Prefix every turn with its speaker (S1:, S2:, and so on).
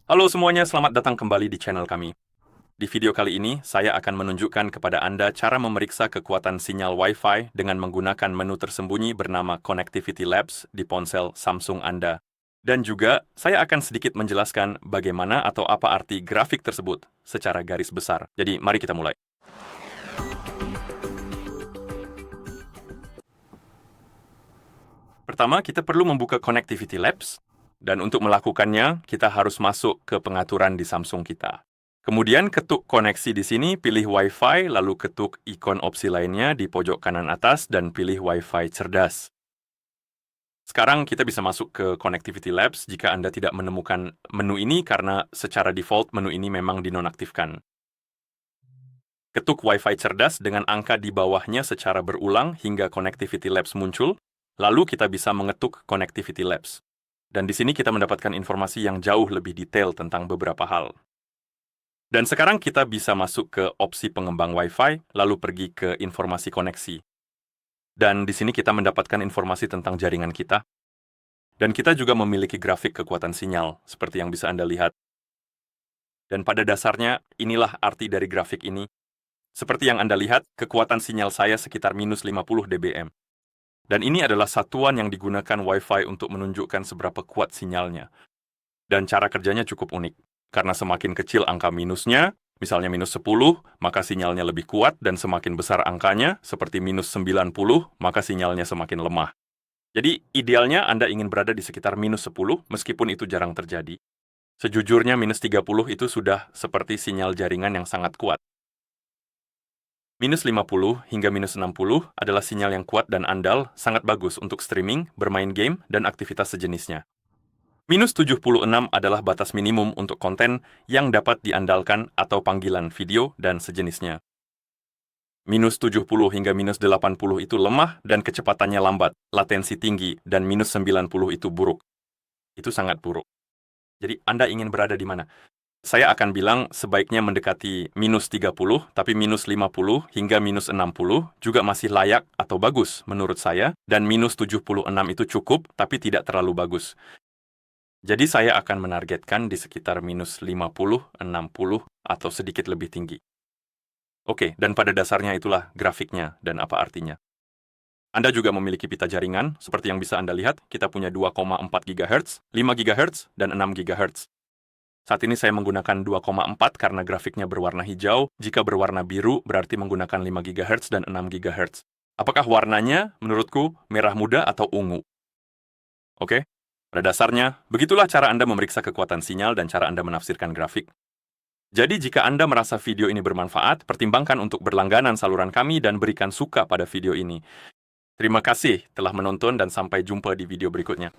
S1: Halo semuanya, selamat datang kembali di channel kami. Di video kali ini, saya akan menunjukkan kepada Anda cara memeriksa kekuatan sinyal Wi-Fi dengan menggunakan menu tersembunyi bernama Connectivity Labs di ponsel Samsung Anda. Dan juga, saya akan sedikit menjelaskan bagaimana atau apa arti grafik tersebut secara garis besar. Jadi, mari kita mulai. Pertama, kita perlu membuka Connectivity Labs, dan untuk melakukannya, kita harus masuk ke pengaturan di Samsung kita. Kemudian ketuk koneksi di sini, pilih Wi-Fi, lalu ketuk ikon opsi lainnya di pojok kanan atas dan pilih Wi-Fi cerdas. Sekarang kita bisa masuk ke Connectivity Labs jika Anda tidak menemukan menu ini karena secara default menu ini memang dinonaktifkan. Ketuk Wi-Fi cerdas dengan angka di bawahnya secara berulang hingga Connectivity Labs muncul, lalu kita bisa mengetuk Connectivity Labs. Dan di sini kita mendapatkan informasi yang jauh lebih detail tentang beberapa hal. Dan sekarang kita bisa masuk ke opsi pengembang Wi-Fi, lalu pergi ke informasi koneksi. Dan di sini kita mendapatkan informasi tentang jaringan kita. Dan kita juga memiliki grafik kekuatan sinyal, seperti yang bisa Anda lihat. Dan pada dasarnya, inilah arti dari grafik ini. Seperti yang Anda lihat, kekuatan sinyal saya sekitar minus 50 dBm. Dan ini adalah satuan yang digunakan Wi-Fi untuk menunjukkan seberapa kuat sinyalnya. Dan cara kerjanya cukup unik. Karena semakin kecil angka minusnya, misalnya minus 10, maka sinyalnya lebih kuat, dan semakin besar angkanya, seperti minus 90, maka sinyalnya semakin lemah. Jadi, idealnya Anda ingin berada di sekitar minus 10, meskipun itu jarang terjadi. Sejujurnya, minus 30 itu sudah seperti sinyal jaringan yang sangat kuat. Minus 50 hingga minus 60 adalah sinyal yang kuat dan andal, sangat bagus untuk streaming, bermain game, dan aktivitas sejenisnya. Minus 76 adalah batas minimum untuk konten yang dapat diandalkan atau panggilan video dan sejenisnya. Minus 70 hingga minus 80 itu lemah dan kecepatannya lambat, latensi tinggi, dan minus 90 itu buruk. Itu sangat buruk. Jadi Anda ingin berada di mana? Saya akan bilang sebaiknya mendekati minus 30, tapi minus 50 hingga minus 60 juga masih layak atau bagus menurut saya, dan minus 76 itu cukup, tapi tidak terlalu bagus. Jadi saya akan menargetkan di sekitar minus 50, 60, atau sedikit lebih tinggi. Oke, dan pada dasarnya itulah grafiknya dan apa artinya. Anda juga memiliki pita jaringan, seperti yang bisa Anda lihat, kita punya 2,4 GHz, 5 GHz, dan 6 GHz. Saat ini saya menggunakan 2,4 karena grafiknya berwarna hijau, jika berwarna biru berarti menggunakan 5 GHz dan 6 GHz. Apakah warnanya, menurutku, merah muda atau ungu? Oke? Pada dasarnya, begitulah cara Anda memeriksa kekuatan sinyal dan cara Anda menafsirkan grafik. Jadi, jika Anda merasa video ini bermanfaat, pertimbangkan untuk berlangganan saluran kami dan berikan suka pada video ini. Terima kasih telah menonton dan sampai jumpa di video berikutnya.